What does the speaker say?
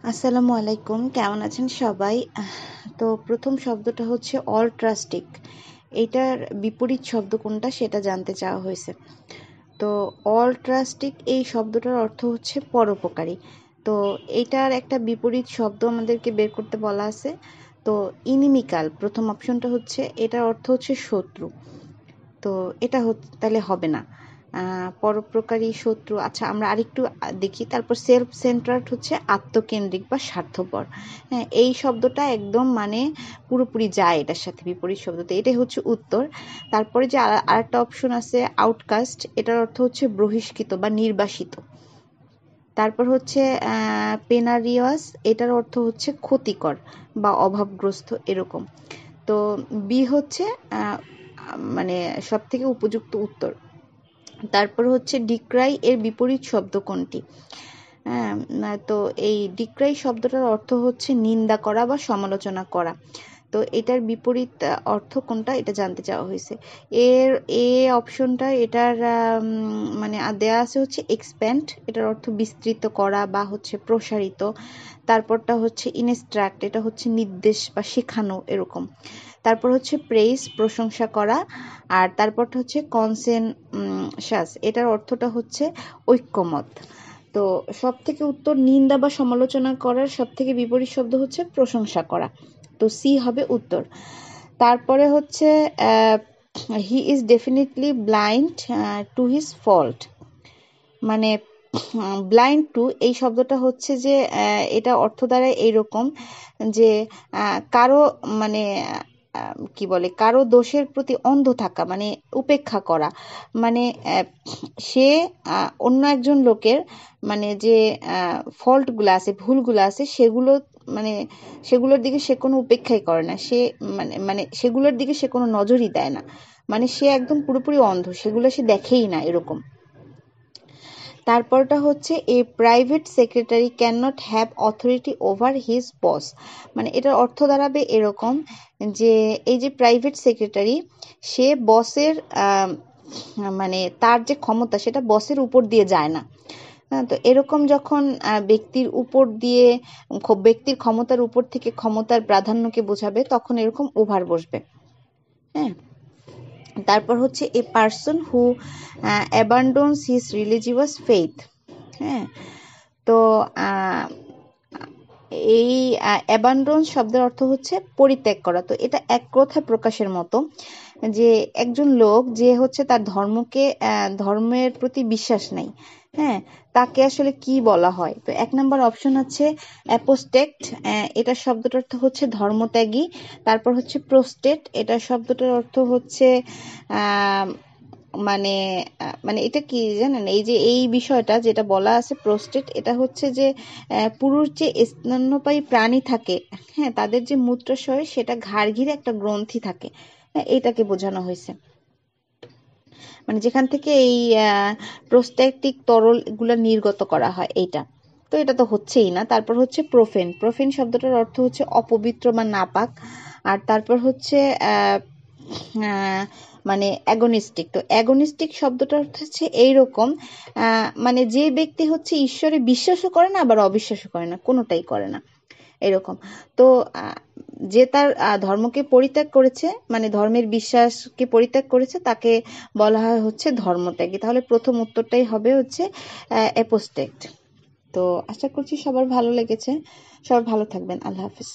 আসসালামু আলাইকুম, কেমন আছেন সবাই? তো প্রথম শব্দটা হচ্ছে অল্ট্রাস্টিক। এইটার বিপরীত শব্দ কোনটা সেটা জানতে চাওয়া হয়েছে। তো অল্ট্রাস্টিক এই শব্দটার অর্থ হচ্ছে পরোপকারী। তো এইটার একটা বিপরীত শব্দ আমাদেরকে বের করতে বলা আছে। তো ইনিমিকাল প্রথম অপশনটা হচ্ছে, এটার অর্থ হচ্ছে শত্রু। তো এটা তাহলে হবে না। পরোপকারী, শত্রু। আচ্ছা, আমরা আরেকটু দেখি। তারপর সেলফ সেন্টার্ড হচ্ছে আত্মকেন্দ্রিক বা স্বার্থপর। হ্যাঁ, এই শব্দটা একদম মানে পুরোপুরি যায় এটার সাথে, বিপরীত শব্দতে। এটাই হচ্ছে উত্তর। তারপরে যে আরেকটা অপশন আছে আউটকাস্ট, এটার অর্থ হচ্ছে বহিষ্কৃত বা নির্বাসিত। তারপর হচ্ছে পেনারিয়াস, এটার অর্থ হচ্ছে ক্ষতিকর বা অভাবগ্রস্ত এরকম। তো বি হচ্ছে মানে সব থেকে উপযুক্ত উত্তর। তারপর হচ্ছে ডিক্রাই এর বিপরীত শব্দ কোনটি? হ্যাঁ, তো এই ডিক্রাই শব্দটার অর্থ হচ্ছে নিন্দা করা বা সমালোচনা করা। তো এটার বিপরীত অর্থ কোনটা এটা জানতে চাওয়া হয়েছে। এর এ অপশনটা এটার মানে দেয়া আছে হচ্ছে এক্সপ্যান্ড, এটার অর্থ বিস্তৃত করা বা হচ্ছে প্রসারিত। তারপরটা হচ্ছে ইনস্ট্রাক্ট, এটা হচ্ছে নির্দেশ বা শেখানো এরকম। তারপর হচ্ছে প্রেইজ, প্রশংসা করা। আর তারপরটা হচ্ছে কনসেনসাস, এটার অর্থটা হচ্ছে ঐক্যমত। তো সব থেকে উত্তর নিন্দা বা সমালোচনা করার সব থেকে বিপরীত শব্দ হচ্ছে প্রশংসা করা। তো সি হবে উত্তর। তারপরে হচ্ছে he is definitely blind to his fault. মানে ব্লাইন্ড টু এই শব্দটা হচ্ছে যে এটা অর্থ দাঁড়ায় এইরকম যে কারো মানে কি বলে, কারো দোষের প্রতি অন্ধ থাকা, মানে উপেক্ষা করা। মানে সে অন্য একজন লোকের মানে যে ফল্টগুলো আছে, ভুলগুলো আছে, সেগুলো মানে সেগুলোর দিকে সে কোনো উপেক্ষাই করে না। সে মানে মানে সেগুলোর দিকে সে কোনো নজরই দেয় না। মানে সে একদম পুরোপুরি অন্ধ, সেগুলো সে দেখেই না এরকম। তারপরটা হচ্ছে a private secretary can not have authority over his boss. মানে এটার অর্থ দাঁড়াবে এরকম যে এই যে প্রাইভেট সেক্রেটারি, সে বসের মানে তার যে ক্ষমতা সেটা বসের উপর দিয়ে যায় না। তো এরকম যখন ব্যক্তির উপর দিয়ে, ব্যক্তির ক্ষমতার উপর থেকে ক্ষমতার প্রাধান্যকে বোঝাবে, তখন এরকম ওভার বসবে। হ্যাঁ, তারপর হচ্ছে a person who abandons his religious faith. হ্যাঁ, তো এই অ্যাবান্ডন শব্দের অর্থ হচ্ছে পরিত্যাগ করা। তো এটা এক কথায় প্রকাশের মতো যে একজন লোক যে হচ্ছে তার ধর্মের প্রতি বিশ্বাস নাই, হ্যাঁ, তাকে আসলে কি বলা হয়? তো এক নম্বর অপশন হচ্ছে অ্যাপোস্টেট, এটা শব্দটার অর্থ হচ্ছে ধর্মত্যাগী। তারপর হচ্ছে প্রোস্টেট, এটা শব্দটার অর্থ হচ্ছে মানে মানে এটা কি জানেন, এই যে এই বিষয়টা যেটা বলা আছে প্রোস্টেট, এটা হচ্ছে যে পুরুষ যে স্তন্যপায়ী প্রাণী থাকে, হ্যাঁ, তাদের যে মূত্রাশয় সেটা ঘাড় ঘিরে একটা গ্রন্থি থাকে, এটাকে বোঝানো হয়েছে। মানে যেখান থেকে এই প্রোস্ট্যাটিক তরল এগুলো নির্গত করা হয় এইটা। তো এটা তো হচ্ছেই না। তারপর হচ্ছে প্রোফেন, প্রোফেন শব্দটার অর্থ হচ্ছে অপবিত্র বা নাপাক। আর তারপর হচ্ছে মানে অ্যাগনিস্টিক। তো অ্যাগনিস্টিক শব্দটার অর্থ হচ্ছে এইরকম মানে যে ব্যক্তি হচ্ছে ঈশ্বরে বিশ্বাসও করে না আবার অবিশ্বাসও করে না, কোনোটাই করে না এরকম। তো যে তার ধর্মকে পরিত্যাগ করেছে, মানে ধর্মের বিশ্বাসকে পরিত্যাগ করেছে, তাকে বলা হয় হচ্ছে ধর্মত্যাগী। তাহলে প্রথম উত্তরটাই হবে হচ্ছে অ্যাপোস্টেট। তো আশা করছি সবার ভালো লেগেছে। সবাই ভালো থাকবেন। আল্লাহ হাফিজ।